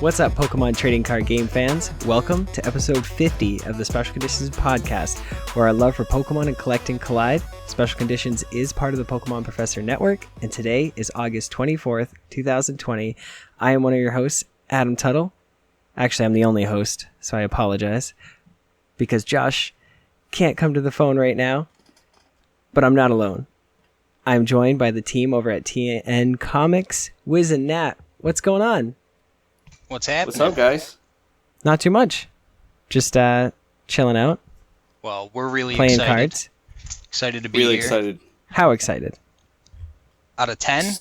What's up, Pokemon trading card game fans? Welcome to episode 50 of the Special Conditions podcast, where our love for Pokemon and collecting collide. Special Conditions is part of the Pokemon Professor Network, and today is August 24th, 2020. I am one of your hosts, Adam Tuttle. Actually, I'm the only host, so I apologize, because Josh can't come to the phone right now, but I'm not alone. I'm joined by the team over at TN Comics, Wiz and Nat. What's going on? What's happening? What's up, guys? Not too much. Just chilling out. Well, we're really playing excited. Cards. Excited to be Really here. excited. How excited? Out of 10?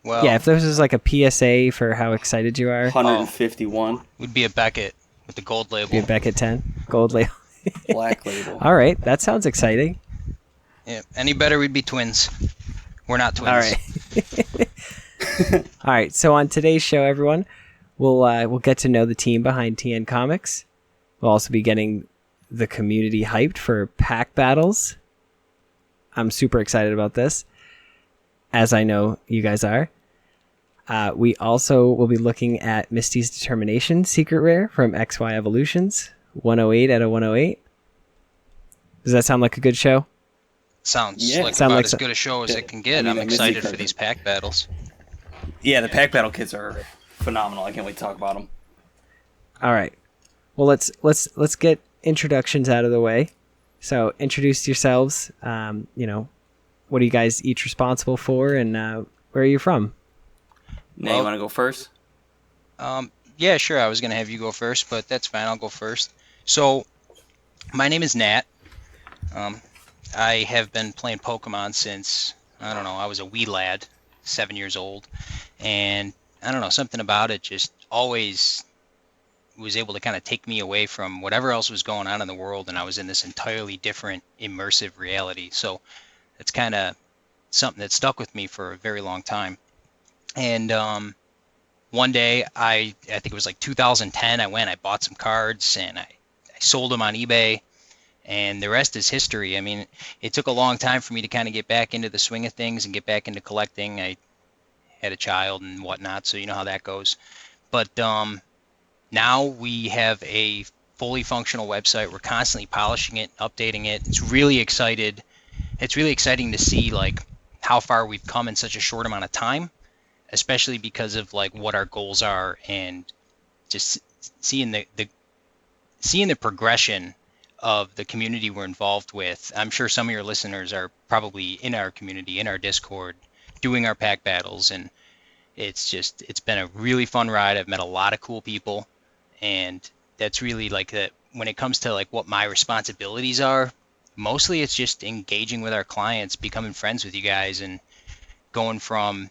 Well, Yeah, if this was like a PSA for how excited you are, 151. would be a Beckett with the gold label. be a Beckett 10. Gold label. Black label. All right, that sounds exciting. Yeah, any better, we'd be twins. We're not twins. All right. All right, so on today's show, everyone, we'll get to know the team behind TN Comics. We'll also be getting the community hyped for pack battles. I'm super excited about this, as I know you guys are. We also will be looking at Misty's Determination Secret Rare from XY Evolutions, 108 out of 108. Does that sound like a good show? Sounds Yeah. like Sound about like as good a show as it can get. I mean, I'm that Misty excited for card. these pack battles. Yeah, the pack battle kits are phenomenal. I can't wait to talk about them. All right. Well, let's get introductions out of the way. So, introduce yourselves. What are you guys each responsible for, and where are you from? Now, Well- you want to go first? Yeah, sure. I was going to have you go first, but that's fine. I'll go first. So, my name is Nat. I have been playing Pokemon since, I was a wee lad, 7 years old. And, something about it just always was able to kind of take me away from whatever else was going on in the world, and I was in this entirely different, immersive reality. So, it's kind of something that stuck with me for a very long time. And one day, I think it was like 2010, I bought some cards, and I sold them on eBay. And the rest is history. I mean, it took a long time for me to kind of get back into the swing of things and get back into collecting. I had a child and whatnot, so you know how that goes. But now we have a fully functional website. We're constantly polishing it, updating it. It's really exciting to see like how far we've come in such a short amount of time, especially because of like what our goals are and just seeing the progression of the community we're involved with. I'm sure some of your listeners are probably in our community, in our Discord, doing our pack battles, and it's been a really fun ride. I've met a lot of cool people, and that's really like that. When it comes to like what my responsibilities are, mostly it's just engaging with our clients, becoming friends with you guys, and going from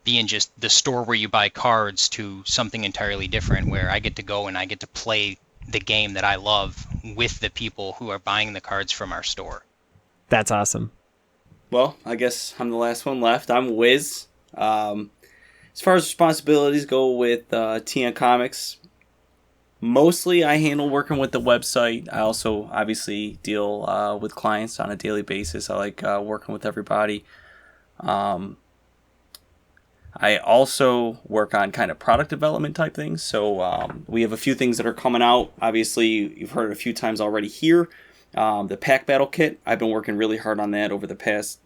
being just the store where you buy cards to something entirely different, where I get to go and I get to play the game that I love with the people who are buying the cards from our store. That's awesome. Well, I guess I'm the last one left. I'm Wiz. As far as responsibilities go with TN Comics, mostly I handle working with the website. I also obviously deal with clients on a daily basis. I like working with everybody. I also work on kind of product development type things. So we have a few things that are coming out. Obviously, you've heard it a few times already here. The pack battle kit, I've been working really hard on that over the past,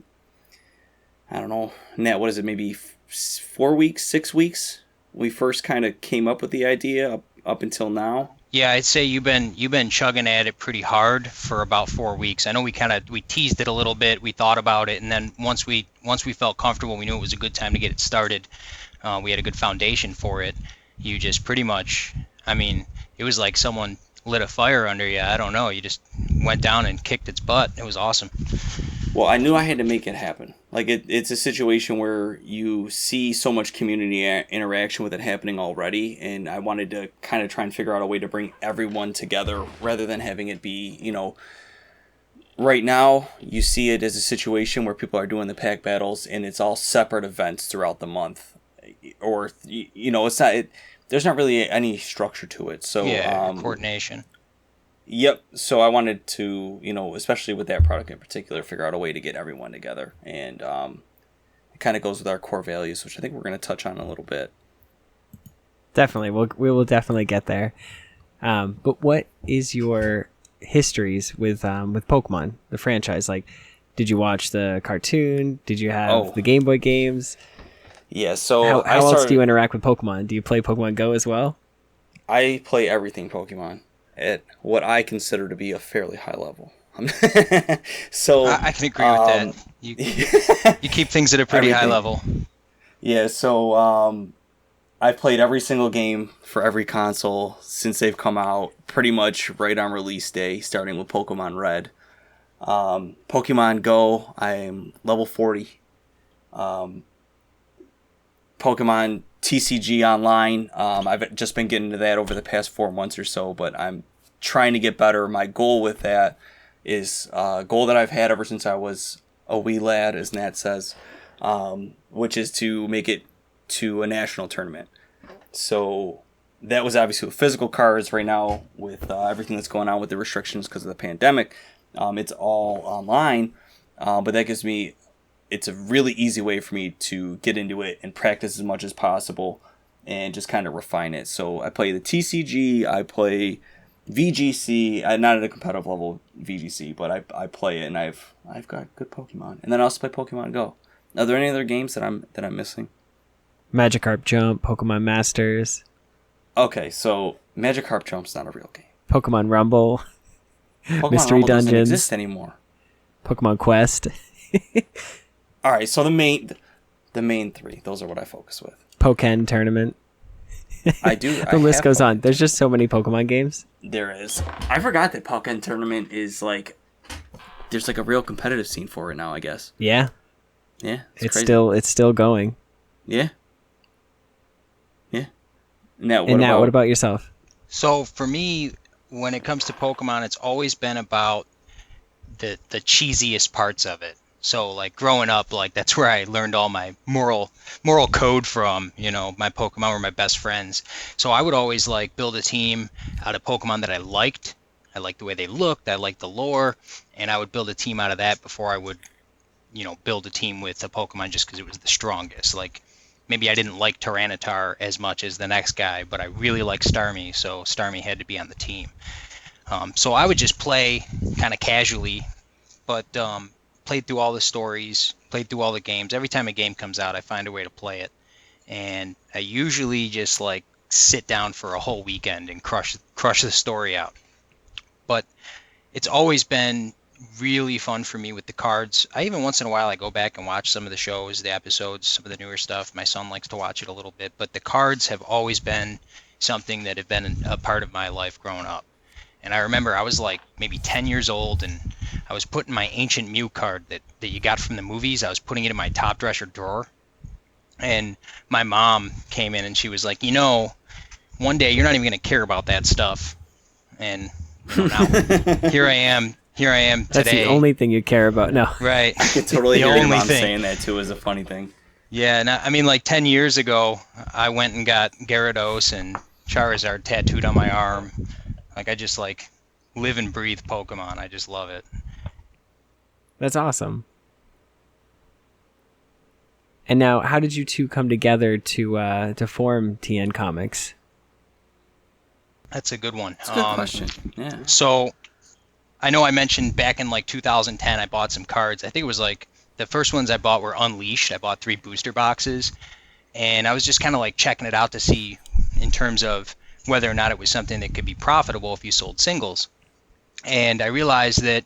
Nat, what is it, maybe 4 weeks, 6 weeks? We first kind of came up with the idea up until now. Yeah, I'd say you've been chugging at it pretty hard for about 4 weeks. I know we teased it a little bit, we thought about it, and then once we felt comfortable, we knew it was a good time to get it started. We had a good foundation for it. You just pretty much, it was like someone lit a fire under you. I don't know. You just went down and kicked its butt. It was awesome. Well, I knew I had to make it happen. Like, it's a situation where you see so much community interaction with it happening already, and I wanted to kind of try and figure out a way to bring everyone together rather than having it be, right now you see it as a situation where people are doing the pack battles and it's all separate events throughout the month. Or, it's not, there's not really any structure to it. So yeah, coordination. Yep. So I wanted to, especially with that product in particular, figure out a way to get everyone together. And it kind of goes with our core values, which I think we're going to touch on a little bit. Definitely. We will definitely get there. But what is your histories with Pokemon, the franchise? Like, did you watch the cartoon? Did you have the Game Boy games? Yeah, so how else do you interact with Pokemon? Do you play Pokemon Go as well? I play everything Pokemon at what I consider to be a fairly high level. So I can agree with that. You keep things at a pretty high level. Yeah, so I've played every single game for every console since they've come out, pretty much right on release day, starting with Pokemon Red. Pokemon Go, I am level 40. Pokemon TCG Online, I've just been getting into that over the past 4 months or so, but I'm trying to get better. My goal with that is a goal that I've had ever since I was a wee lad, as Nat says, which is to make it to a national tournament. So that was obviously with physical cards. Right now, with everything that's going on with the restrictions because of the pandemic, it's all online, but that gives me, it's a really easy way for me to get into it and practice as much as possible and just kind of refine it. So I play the TCG, I play VGC, not at a competitive level VGC, but I play it, and I've got good Pokemon. And then I also play Pokemon Go. Are there any other games that I'm missing? Magikarp Jump, Pokemon Masters. Okay, so Magikarp Jump's not a real game. Pokemon Rumble. Pokemon Mystery Rumble Dungeons. doesn't exist anymore. Pokemon Quest. All right, so the main three, those are what I focus with. Pokken Tournament. I do. The list goes on. There's just so many Pokemon games. There is. I forgot that Pokken Tournament is like, there's like a real competitive scene for it now, I guess. Yeah. Yeah. It's crazy. still going. Yeah. Yeah. Now, what about yourself? So for me, when it comes to Pokemon, it's always been about the cheesiest parts of it. So like growing up, like that's where I learned all my moral code from, my Pokemon were my best friends. So I would always like build a team out of Pokemon that I liked. I liked the way they looked, I liked the lore, and I would build a team out of that before I would, build a team with a Pokemon just because it was the strongest. Like maybe I didn't like Tyranitar as much as the next guy, but I really liked Starmie, so Starmie had to be on the team. So I would just play kind of casually, but played through all the stories, played through all the games. Every time a game comes out, I find a way to play it. And I usually just like sit down for a whole weekend and crush the story out. But it's always been really fun for me with the cards. I even once in a while I go back and watch some of the shows, the episodes, some of the newer stuff. My son likes to watch it a little bit, but the cards have always been something that have been a part of my life growing up. And I remember I was like maybe 10 years old, and I was putting my Ancient Mew card that you got from the movies, I was putting it in my top dresser drawer. And my mom came in and she was like, one day you're not even going to care about that stuff. And now here I am today. That's the only thing you care about. No. Right. I could totally hear your mom saying that too as a funny thing. Yeah, I mean, like 10 years ago, I went and got Gyarados and Charizard tattooed on my arm. Like, I just, live and breathe Pokemon. I just love it. That's awesome. And now, how did you two come together to form TN Comics? That's a good one. That's a good question. Yeah. So, I know I mentioned back in, 2010, I bought some cards. I think it was, the first ones I bought were Unleashed. I bought 3 booster boxes. And I was just kind of, checking it out to see in terms of whether or not it was something that could be profitable if you sold singles. And I realized that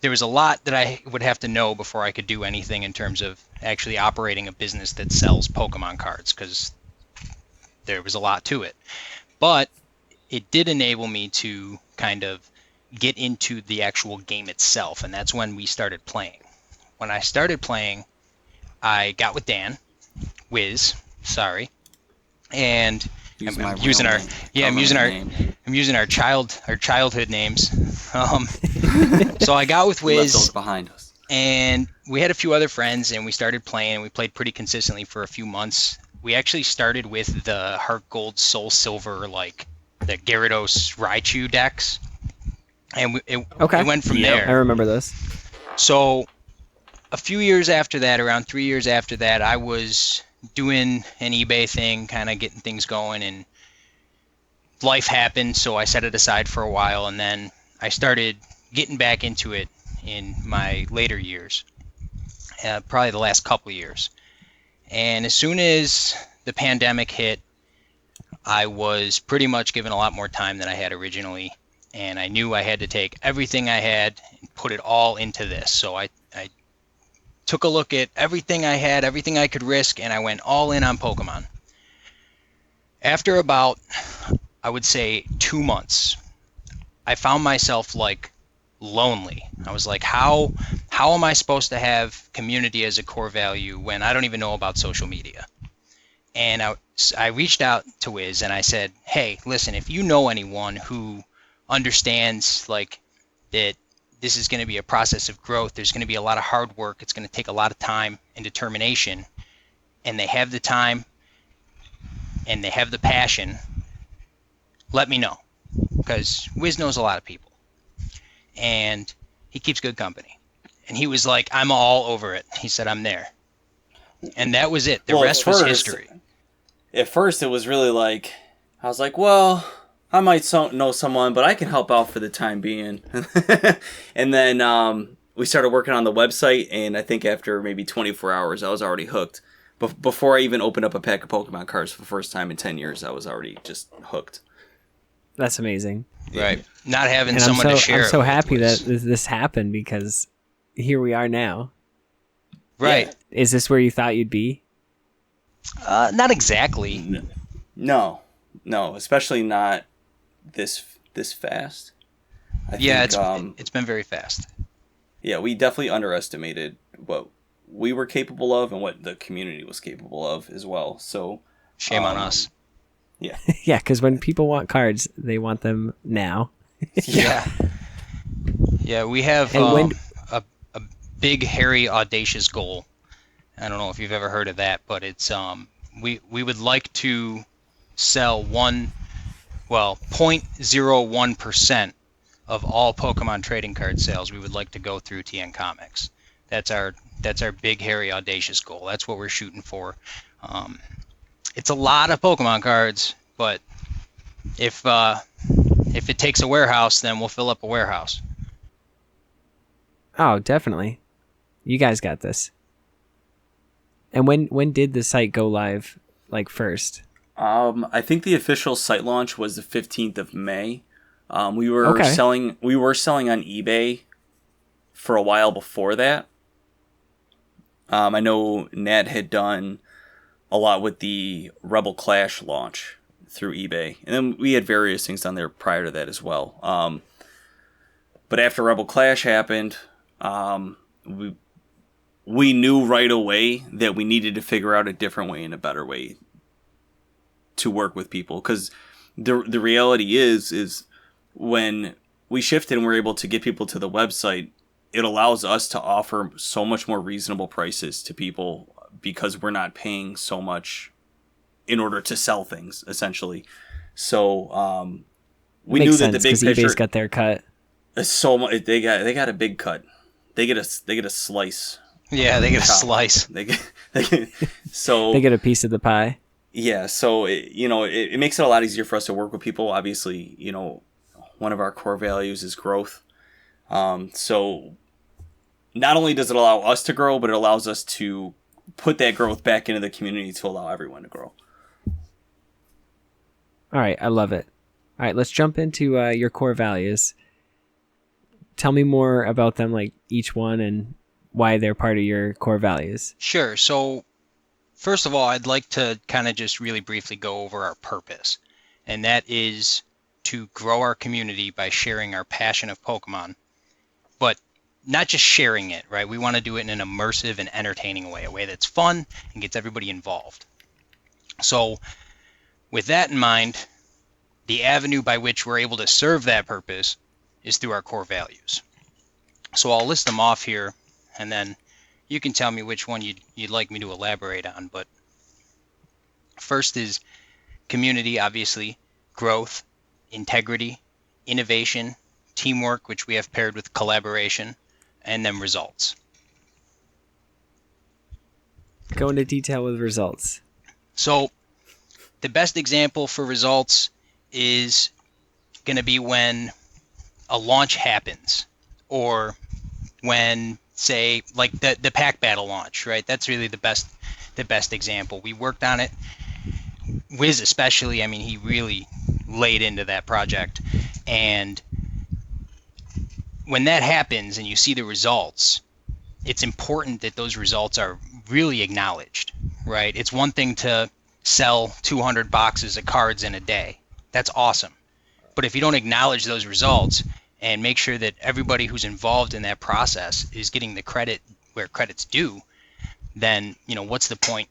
there was a lot that I would have to know before I could do anything in terms of actually operating a business that sells Pokemon cards, because there was a lot to it. But it did enable me to kind of get into the actual game itself, and that's when we started playing. When I started playing, I got with Dan, Wiz, and I'm using our childhood names. So I got with Wiz. Left those behind us. And we had a few other friends, and we started playing, and we played pretty consistently for a few months. We actually started with the Heart Gold, Soul Silver, the Gyarados, Raichu decks, and it went from there. I remember this. So a few years after that, around 3 years after that, I was doing an eBay thing, kind of getting things going, and life happened, so I set it aside for a while, and then I started getting back into it in my later years, probably the last couple of years. And as soon as the pandemic hit, I was pretty much given a lot more time than I had originally, and I knew I had to take everything I had and put it all into this. So I took a look at everything I had, everything I could risk, and I went all in on Pokemon. After about, I would say, 2 months, I found myself like lonely. I was like, how am I supposed to have community as a core value when I don't even know about social media? And I reached out to Wiz and I said, hey, listen, if you know anyone who understands like that this is going to be a process of growth, there's going to be a lot of hard work, it's going to take a lot of time and determination, and they have the time and they have the passion, let me know, because Wiz knows a lot of people and he keeps good company. And he was like, I'm all over it. He said, I'm there. And that was it. The rest was history. At first, it was really like, I was like, well, I might know someone, but I can help out for the time being. And then we started working on the website, and I think after maybe 24 hours, I was already hooked. Before I even opened up a pack of Pokemon cards for the first time in 10 years, I was already just hooked. That's amazing. Right. Not having someone to share. I'm so happy that this happened, because here we are now. Right. Yeah. Is this where you thought you'd be? Not exactly. No, especially not this fast. I think, it's been very fast. Yeah, we definitely underestimated what we were capable of and what the community was capable of as well. So shame on us. Yeah. Yeah, because when people want cards, they want them now. Yeah. Yeah, we have a big, hairy, audacious goal. I don't know if you've ever heard of that, but it's we would like to sell 0.01% of all Pokemon trading card sales. We would like to go through TN Comics. That's our big, hairy, audacious goal. That's what we're shooting for. It's a lot of Pokemon cards, but if it takes a warehouse, then we'll fill up a warehouse. Oh, definitely. You guys got this. And when did the site go live, like, first? I think the official site launch was the 15th of May. We were selling on eBay for a while before that. I know Nat had done a lot with the Rebel Clash launch through eBay, and then we had various things on there prior to that as well. But after Rebel Clash happened, we knew right away that we needed to figure out a different way and a better way to work with people, because the reality is when we shifted and we're able to get people to the website, it allows us to offer so much more reasonable prices to people because we're not paying so much in order to sell things, essentially. So we knew that the big picture, eBay's got their cut. So much, they got a big cut. They get a slice. Yeah, they get a slice. They get a piece of the pie. Yeah, so it makes it a lot easier for us to work with people. Obviously, one of our core values is growth. So not only does it allow us to grow, but it allows us to put that growth back into the community to allow everyone to grow. All right, I love it. All right, let's jump into your core values. Tell me more about them, like each one, and why they're part of your core values. Sure. So first of all, I'd like to kind of just really briefly go over our purpose. And that is to grow our community by sharing our passion of Pokemon. But not just sharing it, right? We want to do it in an immersive and entertaining way, a way that's fun and gets everybody involved. So with that in mind, the avenue by which we're able to serve that purpose is through our core values. So I'll list them off here, and then you can tell me which one you'd like me to elaborate on. But first is community, obviously, growth, integrity, innovation, teamwork, which we have paired with collaboration, and then results. Go into detail with results. So the best example for results is going to be when a launch happens, or when, say, like the pack battle launch, right? That's really the best example. We worked on it. Wiz especially, I mean, he really laid into that project. And when that happens and you see the results, it's important that those results are really acknowledged, right? It's one thing to sell 200 boxes of cards in a day. That's awesome. But if you don't acknowledge those results and make sure that everybody who's involved in that process is getting the credit where credit's due, then, you know, what's the point?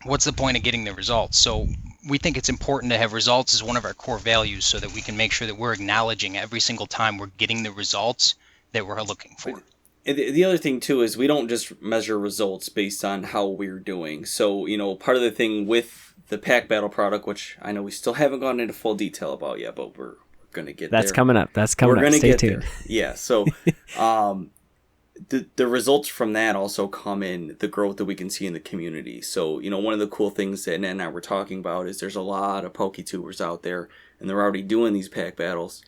What's the point of getting the results? So we think it's important to have results as one of our core values, so that we can make sure that we're acknowledging every single time we're getting the results that we're looking for. The other thing, too, is we don't just measure results based on how we're doing. So, you know, part of the thing with the Pack Battle product, which I know we still haven't gone into full detail about yet, but we're going to get there. That's coming up. We're going to Stay get tuned. there. Yeah, so the results from that also come in the growth that we can see in the community. So, you know, one of the cool things that Nat and I were talking about is there's a lot of PokeTubers out there, and they're already doing these pack battles.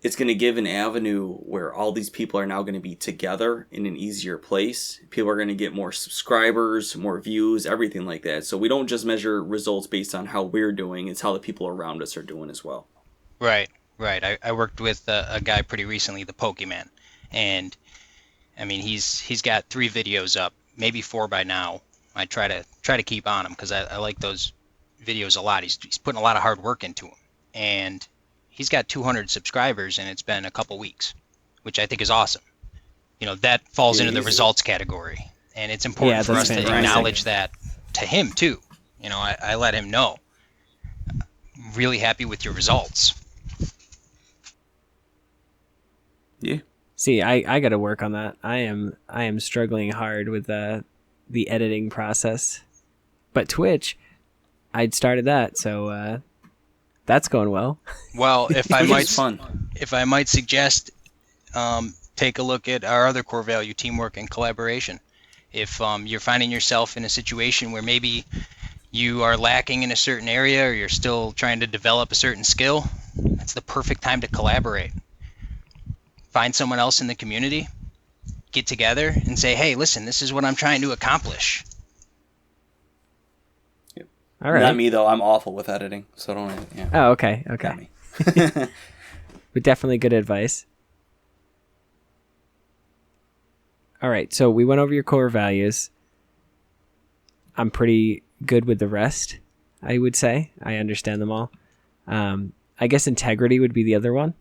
It's going to give an avenue where all these people are now going to be together in an easier place. People are going to get more subscribers, more views, everything like that. So we don't just measure results based on how we're doing. It's how the people around us are doing as well. Right. I worked with a guy pretty recently, the Pokemon, and I mean, he's got 3 videos up, maybe 4 by now. I try to keep on him because I like those videos a lot. He's putting a lot of hard work into them, and he's got 200 subscribers, and it's been a couple weeks, which I think is awesome. You know, that falls into the results category, and it's important for us to acknowledge that to him too. You know, I let him know. Really happy with your results. Yeah. See, I got to work on that. I am struggling hard with the editing process, but Twitch, I'd started that, so that's going well. Well, if I might suggest, take a look at our other core value, teamwork and collaboration. If you're finding yourself in a situation where maybe you are lacking in a certain area, or you're still trying to develop a certain skill, that's the perfect time to collaborate. Find someone else in the community, get together and say, hey, listen, this is what I'm trying to accomplish. Yep. All right. Not me, though. I'm awful with editing, so don't... Yeah. Oh, okay. Not me. But definitely good advice. All right, so we went over your core values. I'm pretty good with the rest, I would say. I understand them all. I guess integrity would be the other one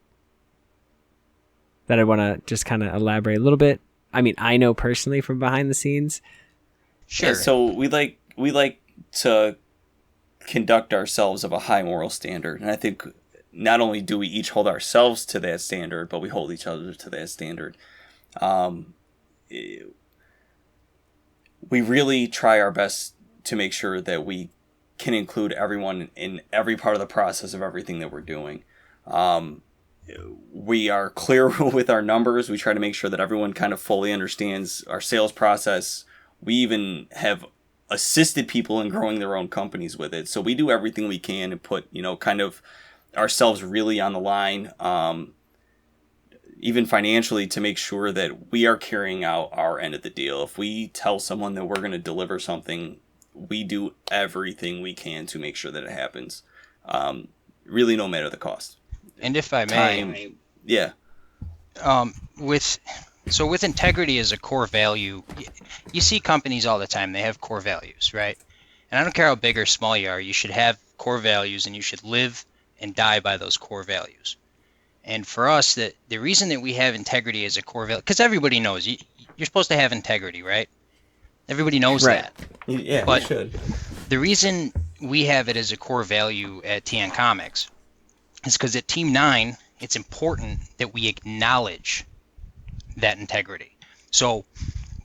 that I want to just kind of elaborate a little bit. I mean, I know personally from behind the scenes. Sure. Yeah, so we like to conduct ourselves of a high moral standard, and I think not only do we each hold ourselves to that standard, but we hold each other to that standard. We really try our best to make sure that we can include everyone in every part of the process of everything that we're doing. We are clear with our numbers. We try to make sure that everyone kind of fully understands our sales process. We even have assisted people in growing their own companies with it. So we do everything we can to put, kind of ourselves really on the line, even financially, to make sure that we are carrying out our end of the deal. If we tell someone that we're going to deliver something, we do everything we can to make sure that it happens. Really, no matter the cost. And if I may, yeah. With integrity as a core value, you see companies all the time, they have core values, right? And I don't care how big or small you are, you should have core values, and you should live and die by those core values. And for us, the reason that we have integrity as a core value, because everybody knows you're supposed to have integrity, right? Everybody knows that. Yeah, but you should. The reason we have it as a core value at TN Comics is because at Team 9, it's important that we acknowledge that integrity. So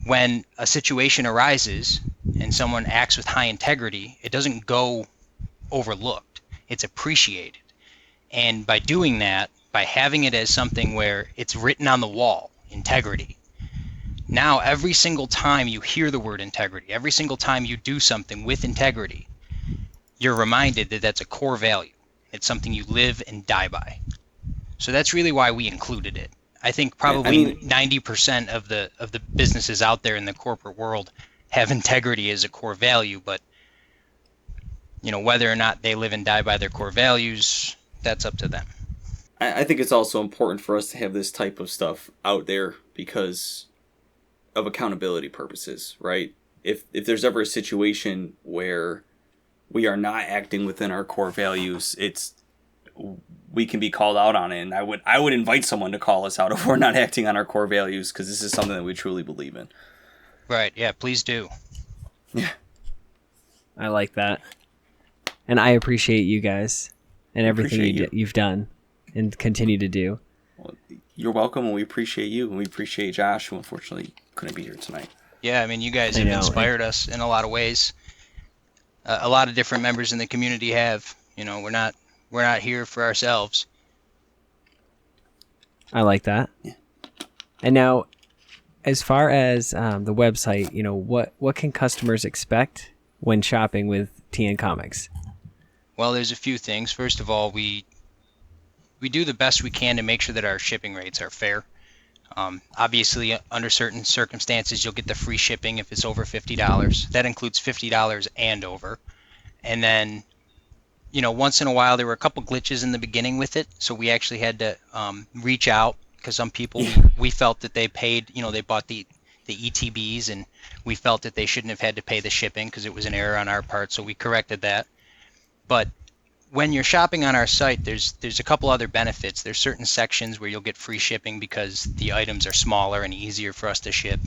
when a situation arises and someone acts with high integrity, it doesn't go overlooked. It's appreciated. And by doing that, by having it as something where it's written on the wall, integrity, Now, every single time you hear the word integrity, every single time you do something with integrity, you're reminded that that's a core value. It's something you live and die by. So that's really why we included it. I think probably 90% of the businesses out there in the corporate world have integrity as a core value, but whether or not they live and die by their core values, that's up to them. I think it's also important for us to have this type of stuff out there because of accountability purposes, right? If there's ever a situation where we are not acting within our core values, we can be called out on it. And I would invite someone to call us out if we're not acting on our core values, because this is something that we truly believe in. Right. Yeah, please do. Yeah. I like that. And I appreciate you guys and everything you've done and continue to do. Well, you're welcome, and we appreciate you, and we appreciate Josh, who unfortunately couldn't be here tonight. Yeah, I mean, you guys have inspired us in a lot of ways. A lot of different members in the community have. We're not here for ourselves. I like that. Yeah. And now, as far as the website, what can customers expect when shopping with TN Comics? Well, there's a few things. First of all, we do the best we can to make sure that our shipping rates are fair. Obviously, under certain circumstances, you'll get the free shipping if it's over $50. That includes $50 and over. And then, once in a while, there were a couple glitches in the beginning with it, so we actually had to reach out, because some people, we felt that they paid, they bought the ETBs, and we felt that they shouldn't have had to pay the shipping because it was an error on our part, so we corrected that. But when you're shopping on our site, there's a couple other benefits. There's certain sections where you'll get free shipping because the items are smaller and easier for us to ship.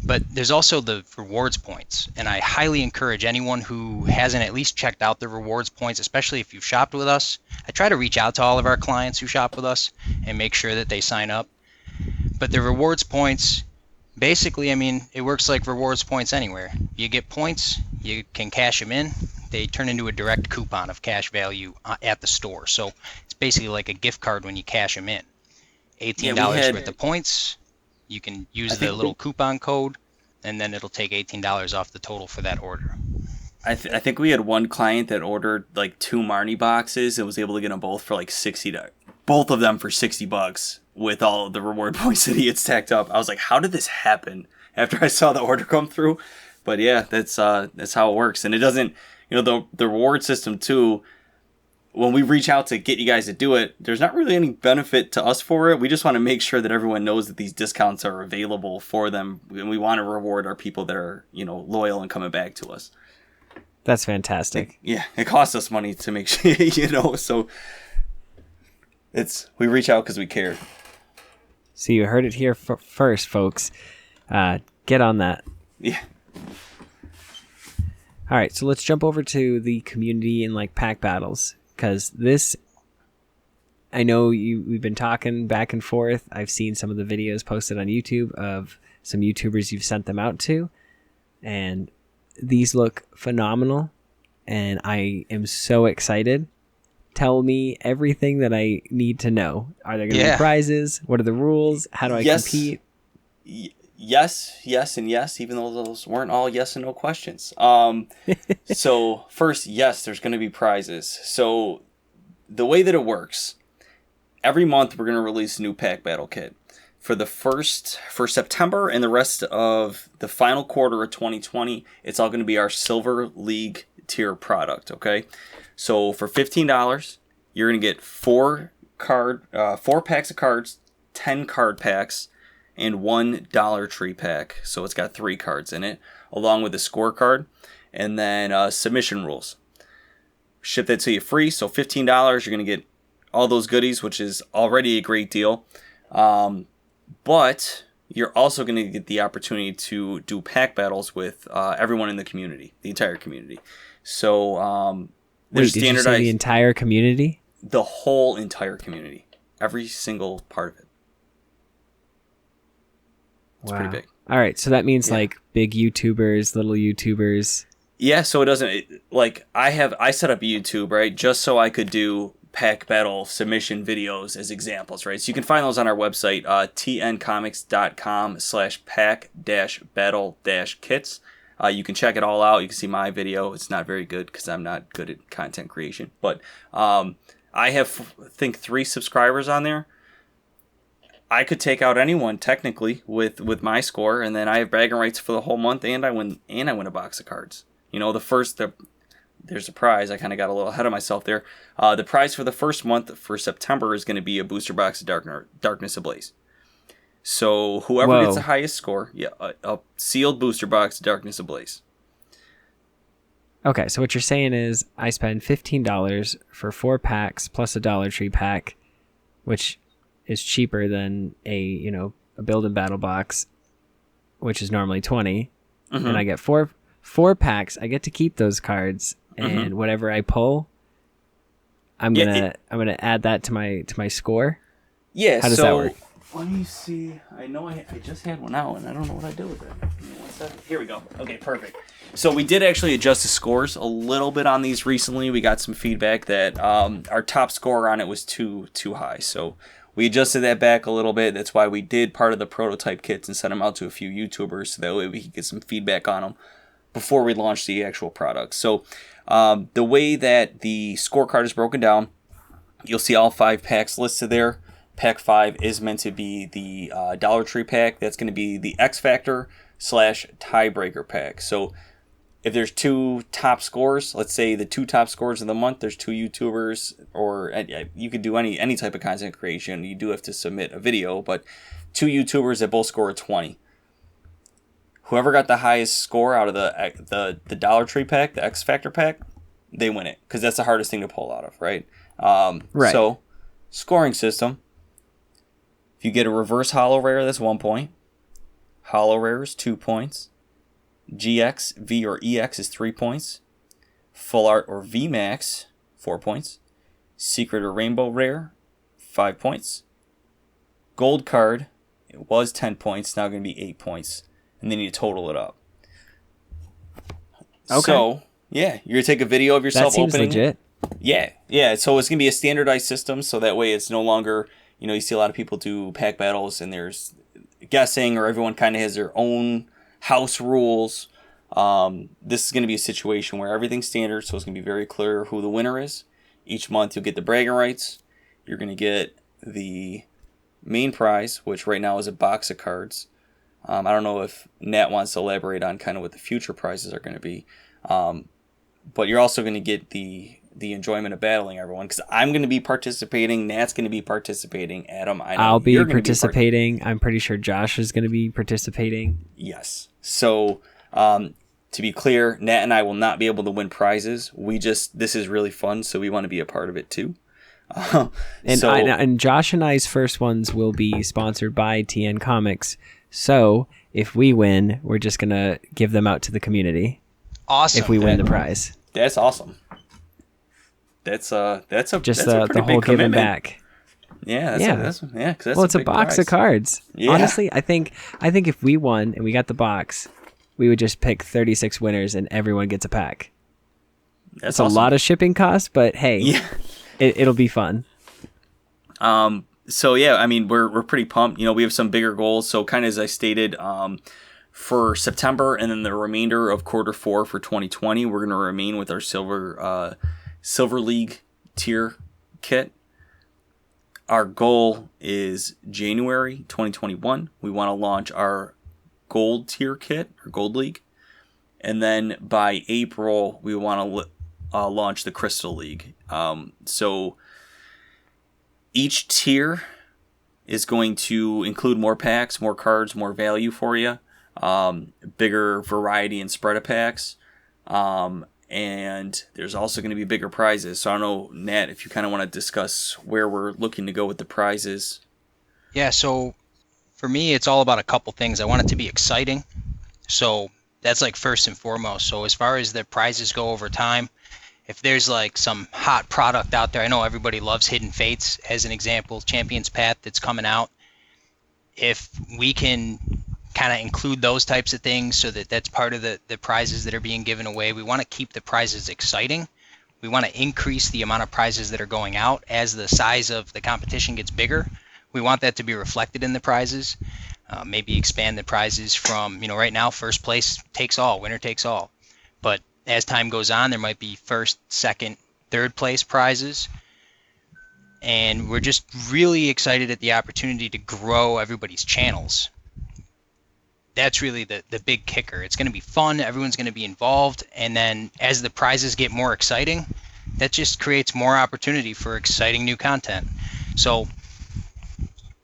But there's also the rewards points, and I highly encourage anyone who hasn't at least checked out the rewards points, especially if you've shopped with us. I try to reach out to all of our clients who shop with us and make sure that they sign up. But the rewards points, basically, I mean, it works like rewards points anywhere. You get points, you can cash them in. They turn into a direct coupon of cash value at the store. So it's basically like a gift card when you cash them in. $18 worth of points. You can use the little coupon code, and then it'll take $18 off the total for that order. I think we had one client that ordered like 2 Marnie boxes and was able to get them both for like $60. Both of them for $60 with all of the reward points that he had stacked up. I was like, how did this happen? After I saw the order come through. But yeah, that's how it works. And it doesn't, the reward system too, when we reach out to get you guys to do it, there's not really any benefit to us for it. We just want to make sure that everyone knows that these discounts are available for them. And we want to reward our people that are, loyal and coming back to us. That's fantastic. It costs us money to make sure, so we reach out because we care. So you heard it here first, folks. Get on that. Yeah. All right, so let's jump over to the community and pack battles, because this, I know we've been talking back and forth. I've seen some of the videos posted on YouTube of some YouTubers you've sent them out to, and these look phenomenal, and I am so excited. Tell me everything that I need to know. Are there going to be prizes? What are the rules? How do I compete? Yes, and yes, even though those weren't all yes and no questions. So first, yes, there's going to be prizes. So the way that it works, every month we're going to release a new pack battle kit. For September and the rest of the final quarter of 2020, it's all going to be our Silver League tier product, okay? So for $15, you're going to get 4 packs of cards, 10 card packs, and 1 Dollar Tree pack. So it's got 3 cards in it, along with a scorecard, and then submission rules. Ship that to you free, so $15, you're going to get all those goodies, which is already a great deal. But you're also going to get the opportunity to do pack battles with everyone in the community, the entire community. So there's standardized. Did you say the entire community? The whole entire community, every single part of it. It's pretty big. All right, so that means big YouTubers, little YouTubers. Yeah, so it doesn't I set up YouTube, right, just so I could do pack battle submission videos as examples, right? So you can find those on our website, tncomics.com/pack-battle-kits. You can check it all out. You can see my video. It's not very good because I'm not good at content creation. But I have, I think, 3 subscribers on there. I could take out anyone technically with my score, and then I have bragging rights for the whole month, and I win a box of cards. You know, there's a prize. I kind of got a little ahead of myself there. The prize for the first month for September is going to be a booster box of Darkness Ablaze. So whoever gets the highest score, a sealed booster box of Darkness Ablaze. Okay, so what you're saying is I spend $15 for 4 packs plus a Dollar Tree pack, which is cheaper than a build and battle box, which is normally $20, and I get four packs. I get to keep those cards, and whatever I pull, I'm gonna add that to my score. Yeah. How does that work? Let me see. I know I just had one out, and I don't know what I did with it. Give me 1 second. Here we go. Okay, perfect. So we did actually adjust the scores a little bit on these recently. We got some feedback that our top score on it was too high. So we adjusted that back a little bit. That's why we did part of the prototype kits and sent them out to a few YouTubers so that way we could get some feedback on them before we launched the actual product. So the way that the scorecard is broken down, you'll see all 5 packs listed there. Pack 5 is meant to be the Dollar Tree pack. That's going to be the X Factor / tiebreaker pack. So if there's 2 top scores, let's say the 2 top scores of the month, there's 2 YouTubers, or you could do any type of content creation. You do have to submit a video, but 2 YouTubers that both score a 20. Whoever got the highest score out of the Dollar Tree pack, the X Factor pack, they win it, because that's the hardest thing to pull out of, right? Right. So, scoring system. If you get a reverse holo rare, that's 1 point. Holo rare is 2 points. GX, V, or EX is 3 points. Full art or VMAX, 4 points. Secret or rainbow rare, 5 points. Gold card, it was 10 points, now going to be 8 points. And then you total it up. Okay. So, yeah, you're going to take a video of yourself that seems opening. legit. Yeah. So it's going to be a standardized system, so that way it's no longer, you see a lot of people do pack battles and there's guessing, or everyone kind of has their own house rules. This is going to be a situation where everything's standard, so it's going to be very clear who the winner is. Each month you'll get the bragging rights. You're going to get the main prize, which right now is a box of cards. I don't know if Nat wants to elaborate on kind of what the future prizes are going to be. But you're also going to get the enjoyment of battling everyone, because I'm going to be participating. Nat's going to be participating. Adam, I'll be participating. I'm pretty sure Josh is going to be participating. Yes. So, to be clear, Nat and I will not be able to win prizes. This is really fun, so we want to be a part of it too. And Josh and I's first ones will be sponsored by TN Comics. So if we win, we're just going to give them out to the community. Awesome. If we win the prize. That's awesome. That's a the whole giving back. Yeah, that's it's a box prize of cards. Yeah. Honestly, I think if we won and we got the box, we would just pick 36 winners and everyone gets a pack. That's awesome. A lot of shipping costs, but hey, it'll be fun. So yeah, I mean, we're pretty pumped. We have some bigger goals. So kind of as I stated, for September and then the remainder of quarter 4 for 2020, we're going to remain with our Silver League tier kit. Our goal is January 2021. We want to launch our gold tier kit, or gold league. And then by April, we want to launch the Crystal League. So each tier is going to include more packs, more cards, more value for you. Bigger variety and spread of packs. And there's also going to be bigger prizes. So I don't know, Nat, if you kind of want to discuss where we're looking to go with the prizes. Yeah, so for me, it's all about a couple things. I want it to be exciting. So that's like first and foremost. So as far as the prizes go over time, if there's like some hot product out there, I know everybody loves Hidden Fates as an example, Champion's Path that's coming out. If we can kind of include those types of things so that's part of the prizes that are being given away. We want to keep the prizes exciting, We want to increase the amount of prizes that are going out as the size of the competition gets bigger. We want that to be reflected in the prizes. Maybe expand the prizes from, right now, first place takes all, winner takes all. But as time goes on, there might be first, second, third place prizes. And we're just really excited at the opportunity to grow everybody's channels. That's really the big kicker. It's going to be fun. Everyone's going to be involved. And then as the prizes get more exciting, that just creates more opportunity for exciting new content. So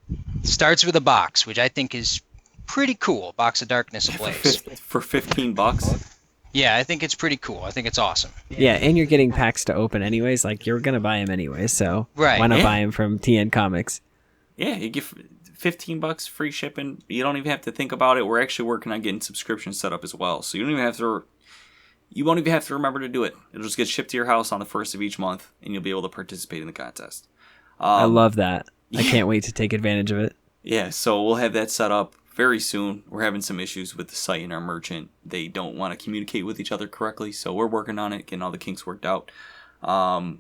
it starts with a box, which I think is pretty cool. Box of Darkness Ablaze. For $15? Yeah, I think it's pretty cool. I think it's awesome. Yeah, and you're getting packs to open anyways. Like, you're going to buy them anyways, so why not buy them from TN Comics? Yeah, you get $15 free shipping. You don't even have to think about it. We're actually working on getting subscriptions set up as well. So you won't even have to remember to do it. It'll just get shipped to your house on the first of each month, and you'll be able to participate in the contest. I love that. I can't wait to take advantage of it. Yeah, so we'll have that set up very soon. We're having some issues with the site and our merchant. They don't want to communicate with each other correctly, so we're working on it, getting all the kinks worked out. But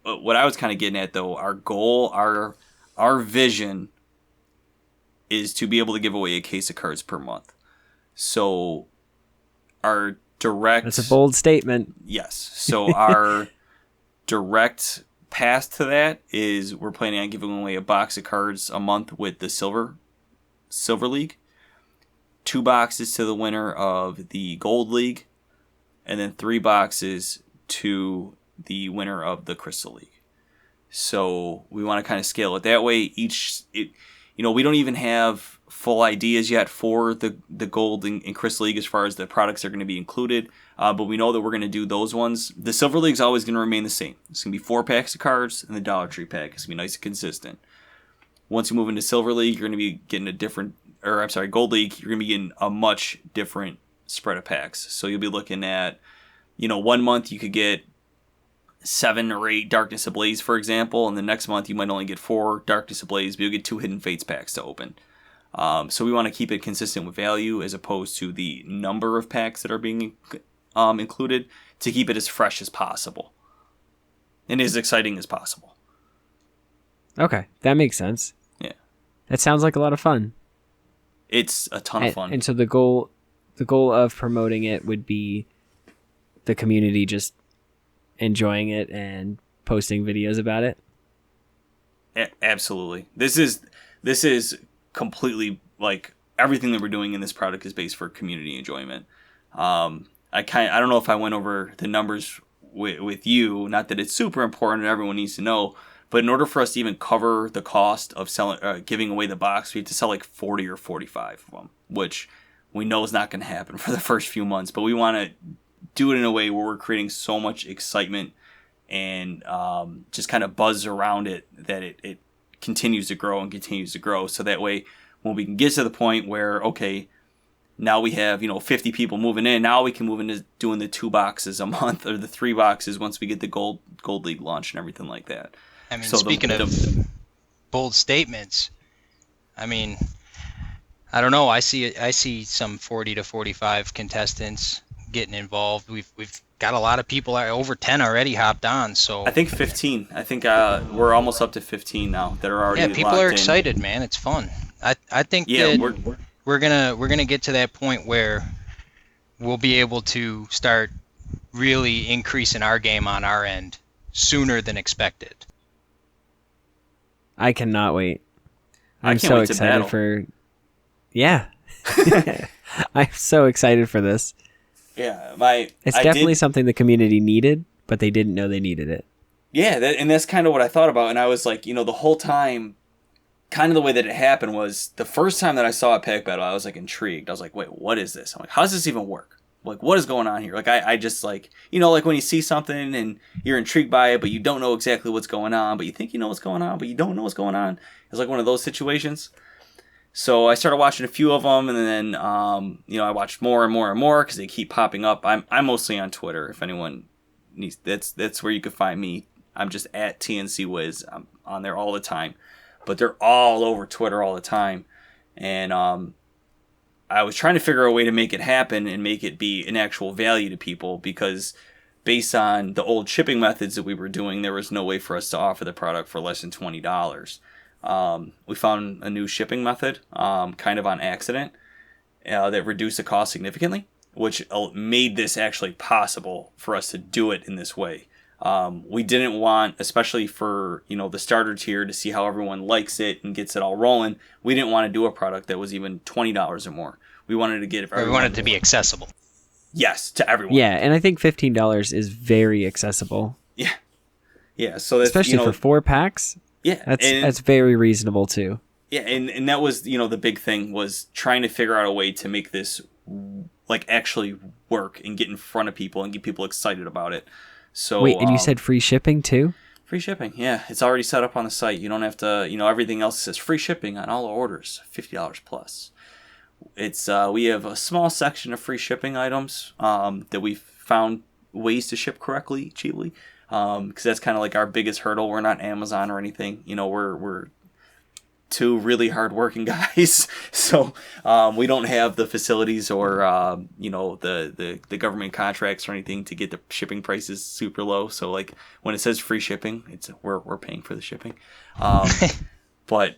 what I was kind of getting at, though, our goal, our vision is to be able to give away a case of cards per month. So our direct... That's a bold statement. Yes. So our direct path to that is we're planning on giving away a box of cards a month with the Silver League, 2 boxes to the winner of the Gold League, and then 3 boxes to the winner of the Crystal League. So we want to kind of scale it that way. We don't even have full ideas yet for the Gold and Crystal League as far as the products that are going to be included, but we know that we're going to do those ones. The Silver League is always going to remain the same. It's going to be 4 packs of cards, and the Dollar Tree pack is going to be nice and consistent. Once you move into Silver League, you're going to be getting Gold League, you're going to be getting a much different spread of packs. So you'll be looking at, 1 month you could get 7 or 8 Darkness Ablaze, for example, and the next month you might only get 4 Darkness Ablaze, but you'll get 2 Hidden Fates packs to open. So we want to keep it consistent with value as opposed to the number of packs that are being included, to keep it as fresh as possible and as exciting as possible. Okay, that makes sense. Yeah. That sounds like a lot of fun. It's a ton of fun. And so the goal of promoting it would be the community just enjoying it and posting videos about it. Absolutely. This is completely, like, everything that we're doing in this product is based for community enjoyment. I don't know if I went over the numbers with you, not that it's super important and everyone needs to know, but in order for us to even cover the cost of giving away the box, we have to sell like 40 or 45 of them, which we know is not going to happen for the first few months. But we want to do it in a way where we're creating so much excitement and just kind of buzz around it that it continues to grow and continues to grow. So that way, when we can get to the point where, okay, now we have 50 people moving in, now we can move into doing the 2 boxes a month or the 3 boxes once we get the Gold League launched and everything like that. I mean, so speaking of bold statements, I mean, I don't know. I see some 40 to 45 contestants getting involved. We've got a lot of people, over 10 already hopped on. So I think 15. I think we're almost up to 15 now that are already. Yeah, people are excited, man. It's fun. I think that we're gonna get to that point where we'll be able to start really increasing our game on our end sooner than expected. I cannot wait. I'm so excited for... Yeah. I'm so excited for this. Yeah. It's definitely something the community needed, but they didn't know they needed it. Yeah, and that's kind of what I thought about. And I was like, the whole time, kind of the way that it happened was the first time that I saw a pack battle, I was like intrigued. I was like, wait, what is this? I'm like, how does this even work? Like, what is going on here? Like, I just like, like when you see something and you're intrigued by it, but you don't know exactly what's going on, but you think you know what's going on, but you don't know what's going on. It's like one of those situations. So I started watching a few of them, and then, I watched more and more and more because they keep popping up. I'm mostly on Twitter. If anyone needs, that's where you can find me. I'm just at TNC Wiz. I'm on there all the time, but they're all over Twitter all the time. And, I was trying to figure out a way to make it happen and make it be an actual value to people, because based on the old shipping methods that we were doing, there was no way for us to offer the product for less than $20. We found a new shipping method, kind of on accident, that reduced the cost significantly, which made this actually possible for us to do it in this way. We didn't want, especially for, the starter tier, to see how everyone likes it and gets it all rolling. We didn't want to do a product that was even $20 or more. We wanted to get we wanted it to be accessible. Yes, to everyone. Yeah, and I think $15 is very accessible. Yeah. Yeah, so that's, especially for 4 packs. Yeah. That's very reasonable too. Yeah, and that was, the big thing was trying to figure out a way to make this like actually work and get in front of people and get people excited about it. So wait, and you said free shipping too? Free shipping, yeah. It's already set up on the site. You don't have to, everything else says free shipping on all orders, $50 plus. It's we have a small section of free shipping items that we've found ways to ship correctly, cheaply, because that's kind of like our biggest hurdle. We're not Amazon or anything. We're two really hardworking guys, so we don't have the facilities or the government contracts or anything to get the shipping prices super low. So like when it says free shipping, it's we're paying for the shipping. But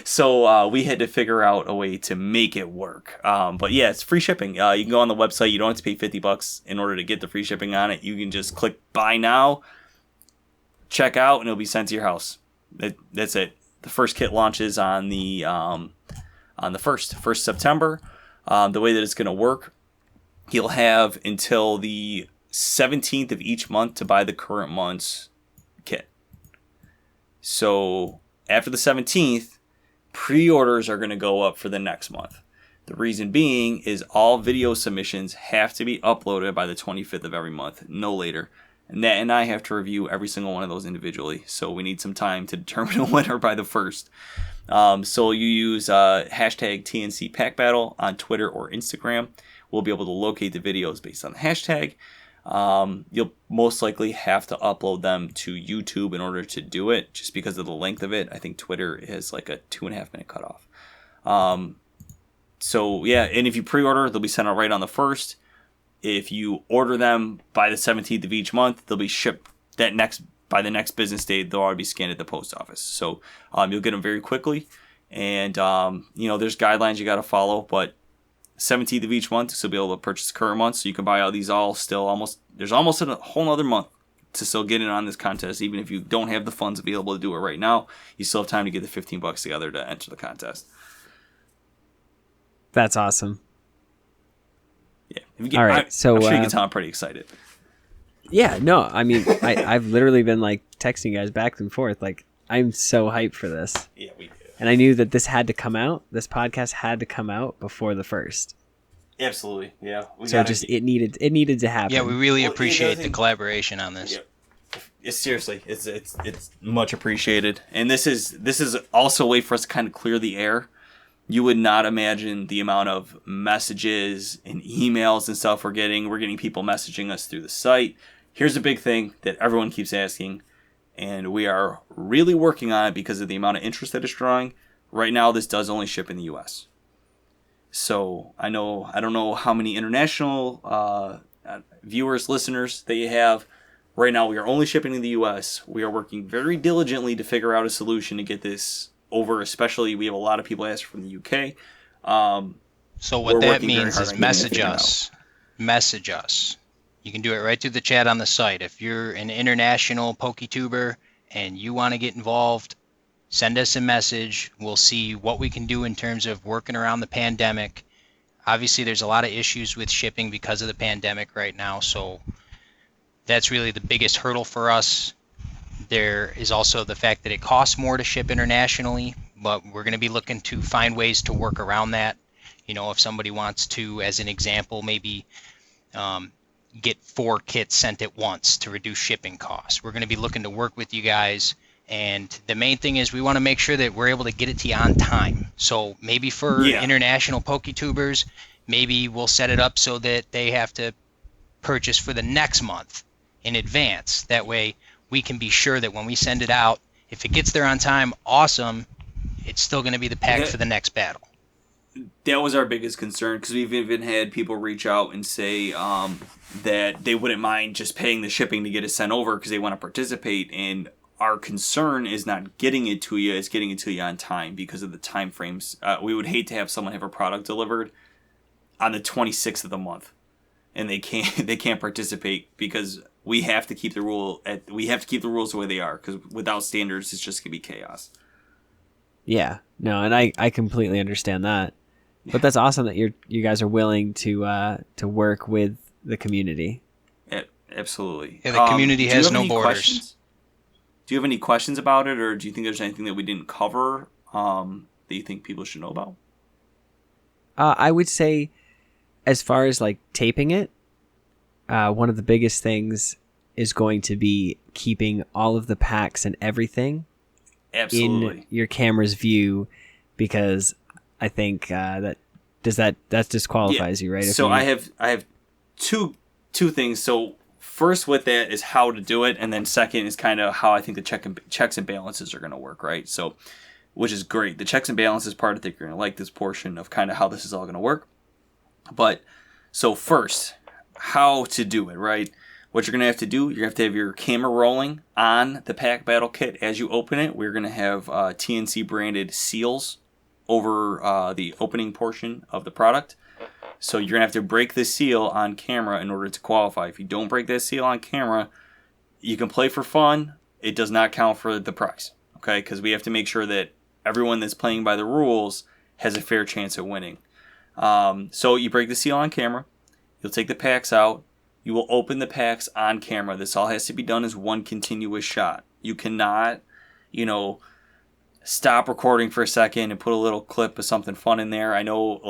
so we had to figure out a way to make it work. But yeah, it's free shipping. You can go on the website. You don't have to pay $50 in order to get the free shipping on it. You can just click buy now, check out, and it'll be sent to your house. That's it. The first kit launches on the 1st September. The way that it's going to work, you'll have until the 17th of each month to buy the current month's kit. So after the 17th, pre-orders are going to go up for the next month. The reason being is all video submissions have to be uploaded by the 25th of every month, no later. And Nat and I have to review every single one of those individually, so we need some time to determine a winner by the 1st. So you use hashtag TNC Pack Battle on Twitter or Instagram. We'll be able to locate the videos based on the hashtag. You'll most likely have to upload them to YouTube in order to do it, just because of the length of it. I think Twitter has like a 2.5 minute cutoff. So yeah, and if you pre-order, they'll be sent out right on the 1st. If you order them by the 17th of each month, they'll be shipped by the next business day. They'll already be scanned at the post office. So you'll get them very quickly. And, there's guidelines you got to follow. But 17th of each month, so you'll be able to purchase the current month. So you can buy all these all still there's almost a whole other month to still get in on this contest. Even if you don't have the funds available to do it right now, you still have time to get the $15 together to enter the contest. That's awesome. Yeah. All right. I'm sure you can tell I'm pretty excited. Yeah, no, I mean, I've literally been like texting you guys back and forth. Like, I'm so hyped for this. Yeah, we do. And I knew that this had to come out. This podcast had to come out before the 1st. Absolutely. Yeah. It needed to happen. Yeah, we really appreciate the collaboration on this. Yeah. Seriously, it's much appreciated. And this is also a way for us to kind of clear the air. You would not imagine the amount of messages and emails and stuff we're getting. We're getting people messaging us through the site. Here's a big thing that everyone keeps asking, and we are really working on it because of the amount of interest that it's drawing. Right now, this does only ship in the U.S. So I don't know how many international viewers, listeners that you have. Right now, we are only shipping in the U.S. We are working very diligently to figure out a solution to get this over, especially we have a lot of people asking from the UK. So what that means is message us. You can do it right through the chat on the site. If you're an international PokeTuber and you want to get involved, send us a message. We'll see what we can do in terms of working around the pandemic. Obviously, there's a lot of issues with shipping because of the pandemic right now, so that's really the biggest hurdle for us. There is also the fact that it costs more to ship internationally, but we're going to be looking to find ways to work around that. If somebody wants to, as an example, maybe get 4 kits sent at once to reduce shipping costs. We're going to be looking to work with you guys, and the main thing is we want to make sure that we're able to get it to you on time. So maybe for international PokeTubers, maybe we'll set it up so that they have to purchase for the next month in advance. That way we can be sure that when we send it out, if it gets there on time, awesome. It's still going to be the pack for the next battle. that was our biggest concern, because we've even had people reach out and say that they wouldn't mind just paying the shipping to get it sent over because they want to participate. And our concern is not getting it to you, it's getting it to you on time because of the time frames. We would hate to have someone have a product delivered on the 26th of the month and they can't participate because we have to keep the rules the way they are, because without standards it's just gonna be chaos. Yeah, no, and I completely understand that. But that's awesome that you guys are willing to work with the community. Yeah, absolutely. Yeah, the community has no borders. Questions? Do you have any questions about it, or do you think there's anything that we didn't cover that you think people should know about? I would say, as far as like taping it, one of the biggest things is going to be keeping all of the packs and everything in your camera's view, because I think that disqualifies you, right? So I have two things. So first with that is how to do it, and then second is kind of how I think the checks and balances are going to work, right? So, which is great. The checks and balances part, I think you're going to like this portion of kind of how this is all going to work. But so first, how to do it, right? What you're going to have to do, you're going to have your camera rolling on the pack battle kit as you open it. We're going to have TNC branded seals over the opening portion of the product. So you're going to have to break the seal on camera in order to qualify. If you don't break that seal on camera, you can play for fun. It does not count for the prize, okay? Because we have to make sure that everyone that's playing by the rules has a fair chance at winning. So you break the seal on camera. You'll take the packs out. You will open the packs on camera. This all has to be done as one continuous shot. You cannot, stop recording for a second and put a little clip of something fun in there. I know,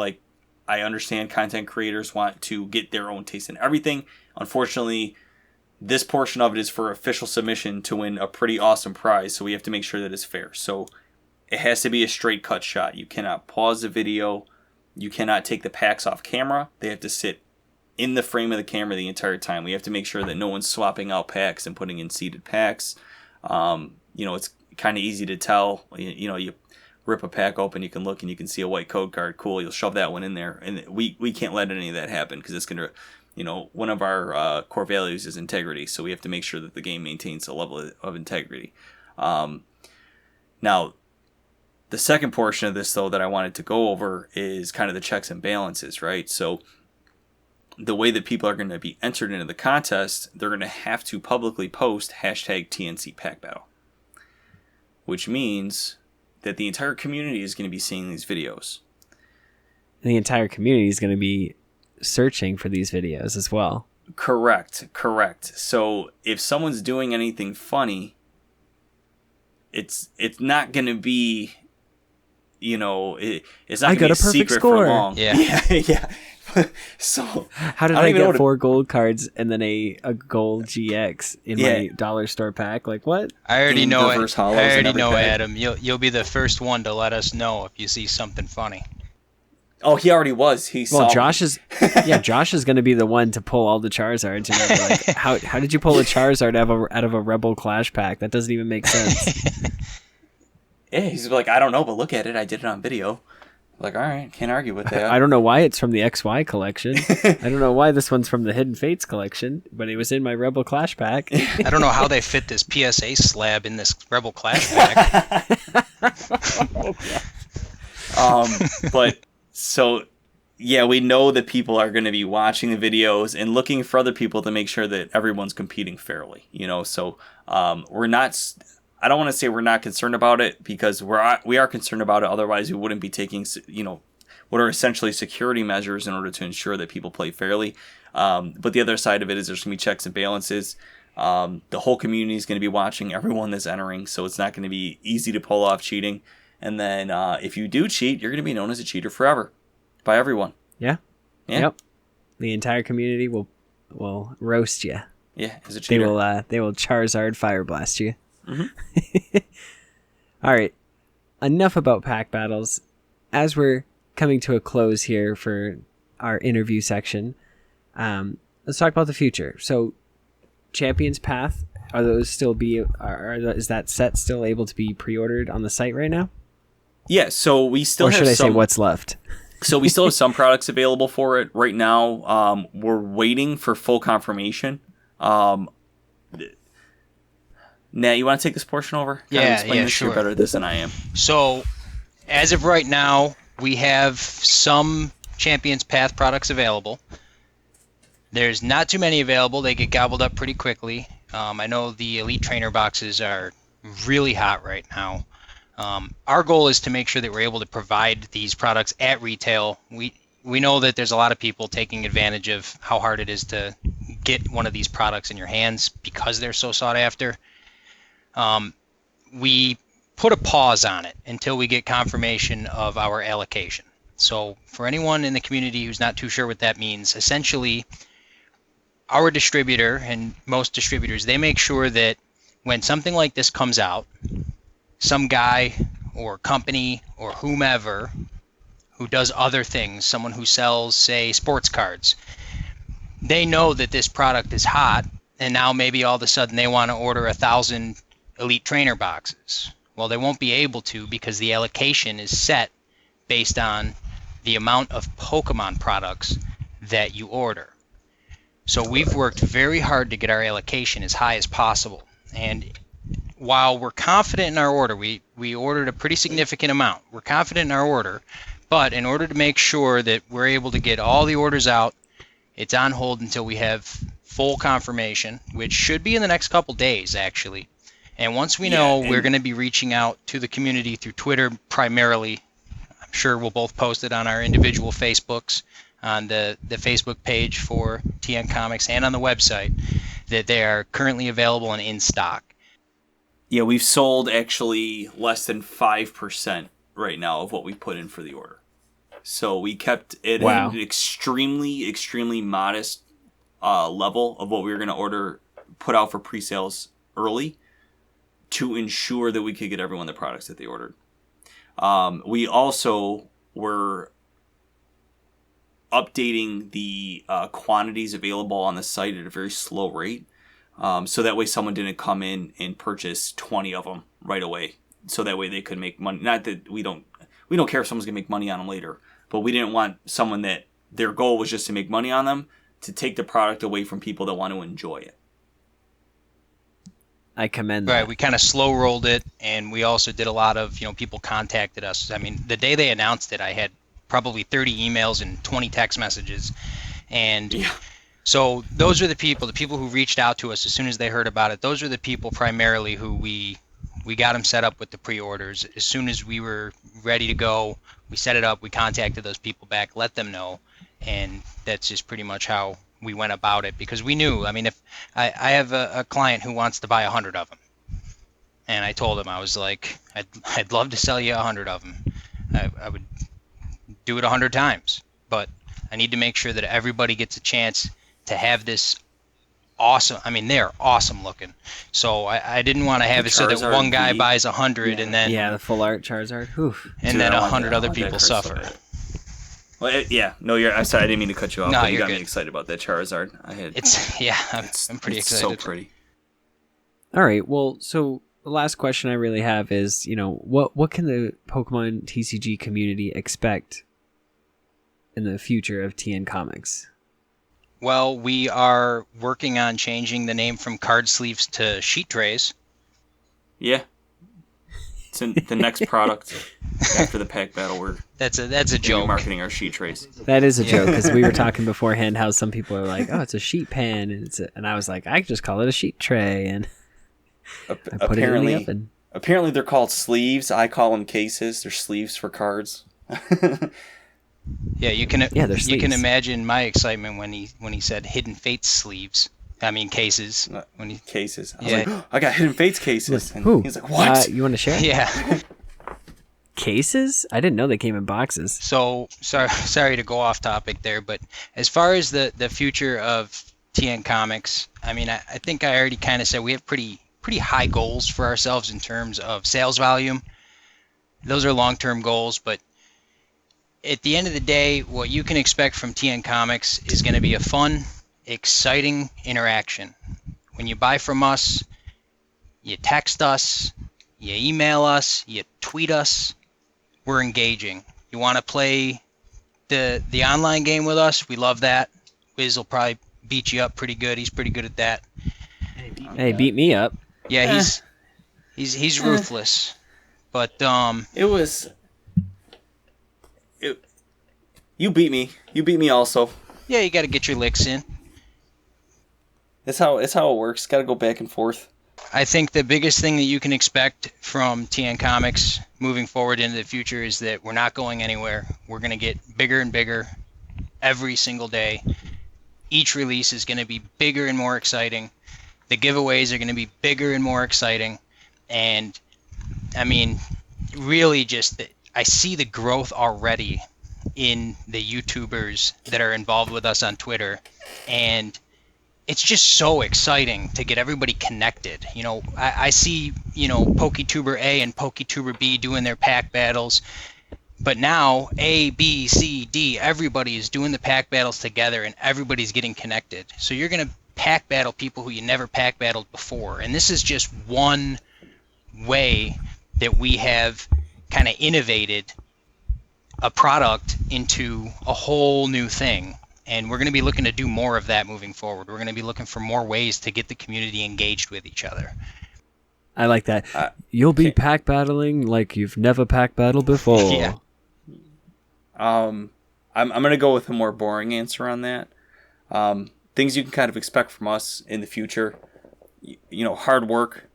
I understand content creators want to get their own taste in everything. Unfortunately, this portion of it is for official submission to win a pretty awesome prize, so we have to make sure that it's fair. So it has to be a straight cut shot. You cannot pause the video. You cannot take the packs off camera. They have to sit in the frame of the camera the entire time. We have to make sure that no one's swapping out packs and putting in seeded packs. It's kind of easy to tell. You rip a pack open, you can look and you can see a white code card. Cool, you'll shove that one in there. And we can't let any of that happen, because it's going to, one of our core values is integrity. So we have to make sure that the game maintains a level of integrity. Now, the second portion of this, though, that I wanted to go over is kind of the checks and balances, right? So the way that people are going to be entered into the contest, they're going to have to publicly post #TNC Pack Battle, which means that the entire community is going to be seeing these videos. The entire community is going to be searching for these videos as well. Correct. So if someone's doing anything funny, it's not going to be, it's not going to be a secret score for long. Yeah. So how did I get 4 gold cards and then a gold GX in my dollar store pack? Like, what? I already know it. I already know, Adam. You'll be the first one to let us know if you see something funny. Oh, he already was. Josh is going to be the one to pull all the Charizards. And be like, how did you pull a Charizard out of a Rebel Clash pack? That doesn't even make sense. Yeah, he's like, I don't know, but look at it. I did it on video. Like, all right, can't argue with that. I don't know why it's from the XY collection. I don't know why this one's from the Hidden Fates collection, but it was in my Rebel Clash pack. I don't know how they fit this PSA slab in this Rebel Clash pack. But so, yeah, we know that people are going to be watching the videos and looking for other people to make sure that everyone's competing fairly. So we're not. I don't want to say we're not concerned about it, because we are concerned about it. Otherwise, we wouldn't be taking, what are essentially security measures in order to ensure that people play fairly. But the other side of it is there's going to be checks and balances. The whole community is going to be watching everyone that's entering, so it's not going to be easy to pull off cheating. And then if you do cheat, you're going to be known as a cheater forever by everyone. Yeah. Yep. The entire community will roast you. Yeah, as a cheater. They will Charizard Fire Blast you. Mm-hmm. All right, enough about pack battles. As we're coming to a close here for our interview section, let's talk about the future. So, Champions Path, is that set still able to be pre-ordered on the site right now? Yeah, so we still have say what's left? So we still have some products available for it right now. We're waiting for full confirmation. Nat, you want to take this portion over? Explain this. Sure. You're better at this than I am. So, as of right now, we have some Champions Path products available. There's not too many available. They get gobbled up pretty quickly. I know the Elite Trainer boxes are really hot right now. Our goal is to make sure that we're able to provide these products at retail. We know that there's a lot of people taking advantage of how hard it is to get one of these products in your hands because they're so sought after. We put a pause on it until we get confirmation of our allocation. So for anyone in the community who's not too sure what that means, essentially our distributor and most distributors, they make sure that when something like this comes out, some guy or company or whomever who does other things, someone who sells, say, sports cards, they know that this product is hot, and now maybe all of a sudden they want to order 1,000 Elite Trainer boxes. Well, they won't be able to because the allocation is set based on the amount of Pokemon products that you order. So we've worked very hard to get our allocation as high as possible. And while we're confident in our order, we ordered a pretty significant amount. We're confident in our order, but in order to make sure that we're able to get all the orders out, it's on hold until we have full confirmation, which should be in the next couple days, actually. And once we know, we're going to be reaching out to the community through Twitter primarily. I'm sure we'll both post it on our individual Facebooks, on the Facebook page for TN Comics and on the website, that they are currently available and in stock. Yeah, we've sold actually less than 5% right now of what we put in for the order. So we kept it at an extremely, extremely modest level of what we were going to put out for pre-sales early to ensure that we could get everyone the products that they ordered. We also were updating the quantities available on the site at a very slow rate. So that way someone didn't come in and purchase 20 of them right away. So that way they could make money. Not that we don't care if someone's going to make money on them later, but we didn't want someone that their goal was just to make money on them to take the product away from people that want to enjoy it. I commend that. Right, we kind of slow rolled it, and we also did a lot of, people contacted us. I mean, the day they announced it, I had probably 30 emails and 20 text messages. And so those are the people who reached out to us as soon as they heard about it. Those are the people primarily who we got them set up with the pre-orders. As soon as we were ready to go, we set it up, we contacted those people back, let them know, and that's just pretty much how we went about it, because we knew, I mean, if I have a client who wants to buy 100 of them, and I told him, I was like, I'd love to sell you 100 of them. I would do it 100 times, but I need to make sure that everybody gets a chance to have this awesome, I mean, they're awesome looking. So I didn't want to have it so that one guy buys 100 and then... Yeah, the full art Charizard. Oof. And then 100 other people suffer. Well, I'm sorry, I didn't mean to cut you off. No, but you you're got good. me excited about that Charizard. I'm pretty excited. It's so pretty. All right, well, so the last question I really have is, what can the Pokemon TCG community expect in the future of TN Comics? Well, we are working on changing the name from card sleeves to sheet trays. Yeah. It's in the next product after the pack battle. That's a joke. Marketing our sheet trays. That is a joke, because we were talking beforehand how some people are like, "Oh, it's a sheet pan," and I was like, "I could just call it a sheet tray," and I put it in the oven. Apparently, they're called sleeves. I call them cases. They're sleeves for cards. Yeah, you can you can imagine my excitement when he said Hidden Fates sleeves. I mean cases. Cases. I was like, oh, I got Hidden Fates cases. And he's like, what? You want to share? Yeah. Cases? I didn't know they came in boxes. So sorry to go off topic there, but as far as the future of TN Comics, I mean, I think I already kind of said we have pretty high goals for ourselves in terms of sales volume. Those are long-term goals, but at the end of the day, what you can expect from TN Comics is going to be a fun, exciting interaction. When you buy from us, you text us, you email us, you tweet us, we're engaging. You want to play the online game with us, we love that. Wiz will probably beat you up pretty good. He's pretty good at that. Hey, beat me up. Yeah, he's ruthless. But you beat me. You beat me also. yeah, you got to get your licks in. It's how it works. Got to go back and forth. I think the biggest thing that you can expect from TN Comics moving forward into the future is that we're not going anywhere. We're going to get bigger and bigger every single day. Each release is going to be bigger and more exciting. The giveaways are going to be bigger and more exciting. And, I mean, really just, I see the growth already in the YouTubers that are involved with us on Twitter. And it's just so exciting to get everybody connected. You know, I see, you know, PokeTuber A and PokeTuber B doing their pack battles. But now A, B, C, D, everybody is doing the pack battles together and everybody's getting connected. So you're going to pack battle people who you never pack battled before. And this is just one way that we have kind of innovated a product into a whole new thing. And we're going to be looking to do more of that moving forward. We're going to be looking for more ways to get the community engaged with each other. I like that. You'll be pack battling like you've never pack battled before. Yeah. I'm gonna go with a more boring answer on that. Things you can kind of expect from us in the future. You know, hard work,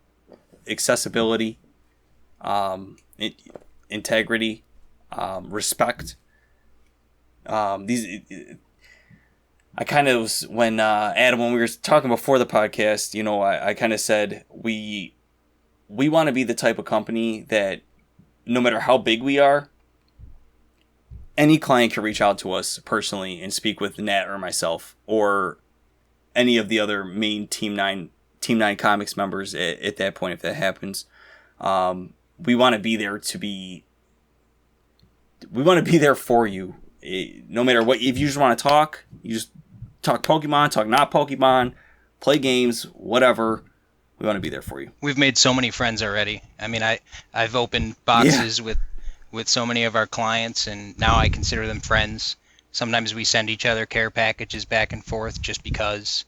accessibility, integrity, respect. I kind of was, when Adam, when we were talking before the podcast, you know, I kind of said we want to be the type of company that no matter how big we are, any client can reach out to us personally and speak with Nat or myself or any of the other main Team 9 Comics members at that point if that happens. We want to be there we want to be there for you. No matter what, if you just want to talk, you just talk Pokemon, talk not Pokemon, play games, whatever. We want to be there for you. We've made so many friends already. I mean, I've opened boxes with so many of our clients, and now I consider them friends. Sometimes we send each other care packages back and forth just because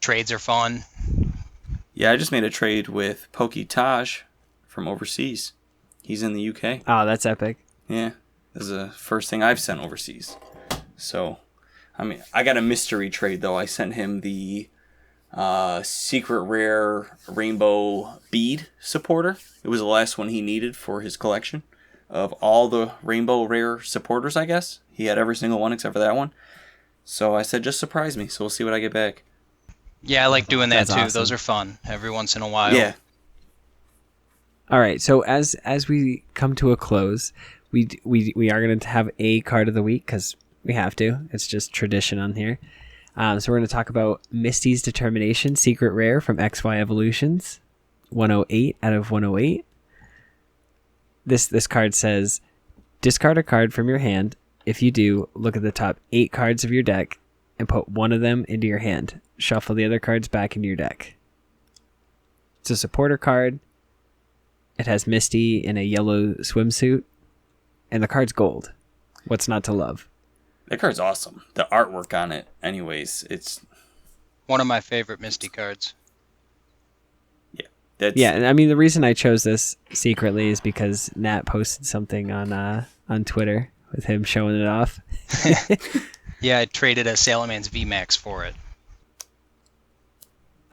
trades are fun. Yeah, I just made a trade with Taj from overseas. He's in the UK. Oh, that's epic. Yeah, this is the first thing I've sent overseas. So, I mean, I got a mystery trade, though. I sent him the secret rare rainbow bead supporter. It was the last one he needed for his collection of all the rainbow rare supporters, I guess. He had every single one except for that one. So I said, just surprise me. So we'll see what I get back. Yeah, I like doing that. That's too. Awesome. Those are fun every once in a while. Yeah. All right. So as we come to a close, we are going to have a card of the week because we have to. It's just tradition on here. So we're going to talk about Misty's Determination Secret Rare from XY Evolutions, 108 out of 108. This card says, discard a card from your hand. If you do, look at the top 8 cards of your deck and put one of them into your hand. Shuffle the other cards back into your deck. It's a supporter card. It has Misty in a yellow swimsuit, and the card's gold. What's not to love? That card's awesome. The artwork on it, anyways, it's one of my favorite Misty cards. Yeah, and I mean the reason I chose this secretly is because Nat posted something on Twitter with him showing it off. Yeah, I traded a Salamence VMAX for it.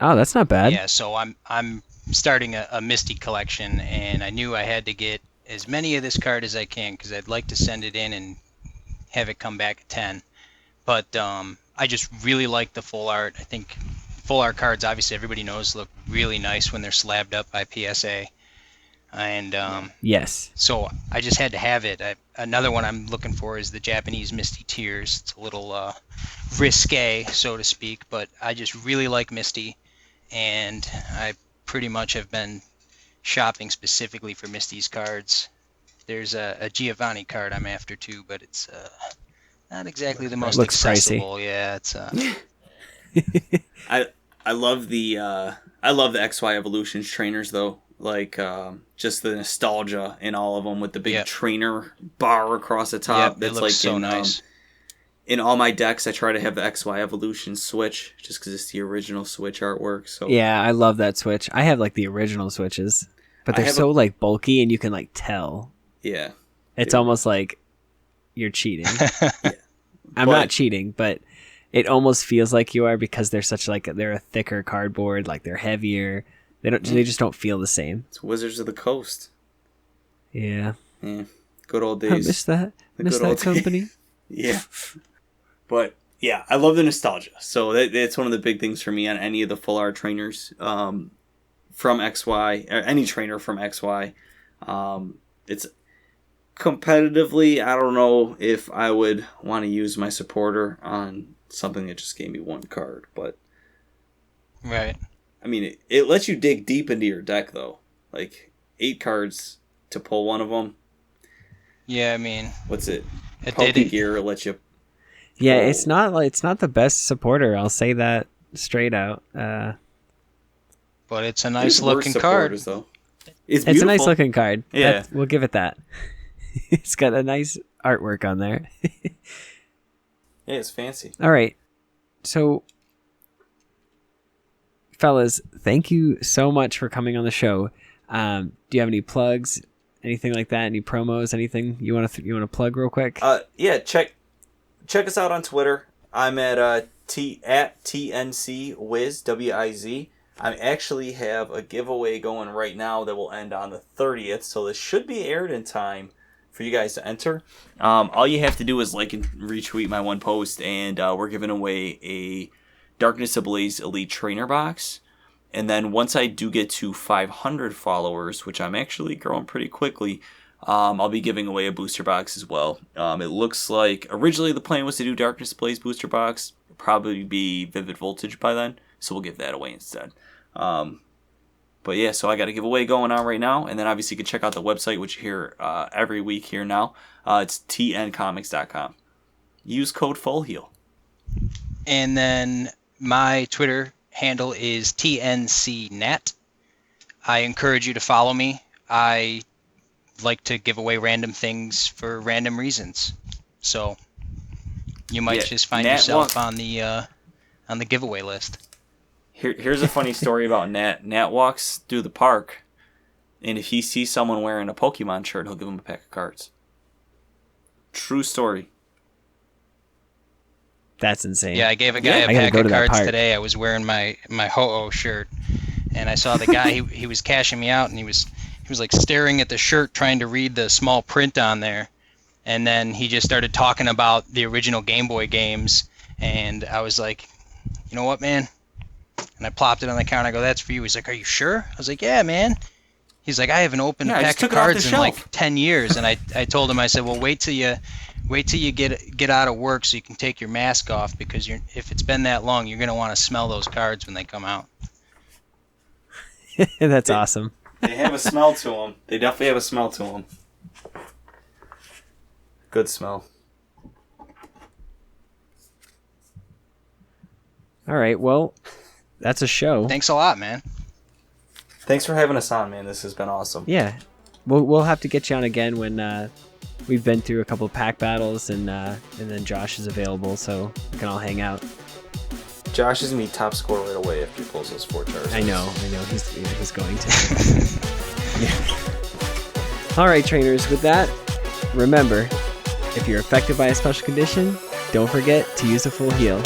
Oh, that's not bad. Yeah, so I'm starting a Misty collection, and I knew I had to get as many of this card as I can because I'd like to send it in and have it come back at 10. But I just really like the full art. I think full art cards, obviously everybody knows, look really nice when they're slabbed up by PSA. And yes. So I just had to have it. Another one I'm looking for is the Japanese Misty Tears. It's a little risque, so to speak, but I just really like Misty, and I pretty much have been shopping specifically for Misty's cards. There's a Giovanni card I'm after too, but it's not exactly the most accessible. Pricey. Yeah, it's. I love the XY Evolutions trainers though. like just the nostalgia in all of them with the big Yep. trainer bar across the top. Yep, it That's looks like so in, nice. In all my decks, I try to have the XY Evolution Switch just because it's the original Switch artwork. So Yeah, I love that Switch. I have like the original Switches, but they're so like bulky and you can like tell. Yeah. It's Dude. almost like you're cheating. I'm But- not cheating, but it almost feels like you are because they're such like they're a thicker cardboard, like they're heavier. They just don't feel the same. It's Wizards of the Coast. Yeah. Yeah. Good old I days. miss that. The Miss good that old days. company. Yeah. But yeah, I love the nostalgia. So that's one of the big things for me on any of the full art trainers from XY, or any trainer from XY. It's competitively, I don't know if I would want to use my supporter on something that just gave me one card. But Right. I mean, it lets you dig deep into your deck, though. Like 8 cards to pull one of them. Yeah, I mean, What's it? it did it. Gear lets you. Yeah, pull- it's not the best supporter. I'll say that straight out. But it's a There's nice worse looking card. supporters, though. It's It's a nice beautiful. looking card. Yeah. We'll give it that. It's got a nice artwork on there. Yeah, it's fancy. All right. So, fellas, thank you so much for coming on the show. Do you have any plugs, anything like that? Any promos? Anything you want to plug real quick? Yeah, check us out on Twitter. I'm at TNC Wiz WIZ. I actually have a giveaway going right now that will end on the 30th, so this should be aired in time for you guys to enter. All you have to do is like and retweet my one post, and we're giving away a Darkness Ablaze Elite Trainer box. And then once I do get to 500 followers, which I'm actually growing pretty quickly, I'll be giving away a booster box as well. It looks like originally the plan was to do Darkness Ablaze booster box. It'll probably be Vivid Voltage by then, so we'll give that away instead. But yeah, so I got a giveaway going on right now, and then obviously you can check out the website, which you hear every week here now. It's tncomics.com. Use code FULLHEAL. And then my Twitter handle is TNCNat. I encourage you to follow me. I like to give away random things for random reasons. So you might just find yourself on the giveaway list. Here's a funny story about Nat. Nat walks through the park, and if he sees someone wearing a Pokemon shirt, he'll give him a pack of cards. True story. That's insane. Yeah, I gave a guy a pack of cards today. I was wearing my Ho-Oh shirt, and I saw the guy. he was cashing me out, and he was like staring at the shirt, trying to read the small print on there, and then he just started talking about the original Game Boy games, and I was like, you know what, man? And I plopped it on the counter. I go, that's for you. He's like, are you sure? I was like, yeah, man. He's like, I haven't opened a pack of cards in like 10 years. And I told him, I said, well, wait till you get out of work so you can take your mask off, because if it's been that long, you're going to want to smell those cards when they come out. That's awesome. They have a smell to them. They definitely have a smell to them. Good smell. All right, well, that's a show. Thanks a lot, man. Thanks for having us on, man. This has been awesome. Yeah, we'll have to get you on again when we've been through a couple of pack battles and then Josh is available, so we can all hang out. Josh is gonna be top scorer right away after he pulls those 4 Charizards. I know. He's going to. Yeah. All right, trainers. With that, remember, if you're affected by a special condition, don't forget to use a full heal.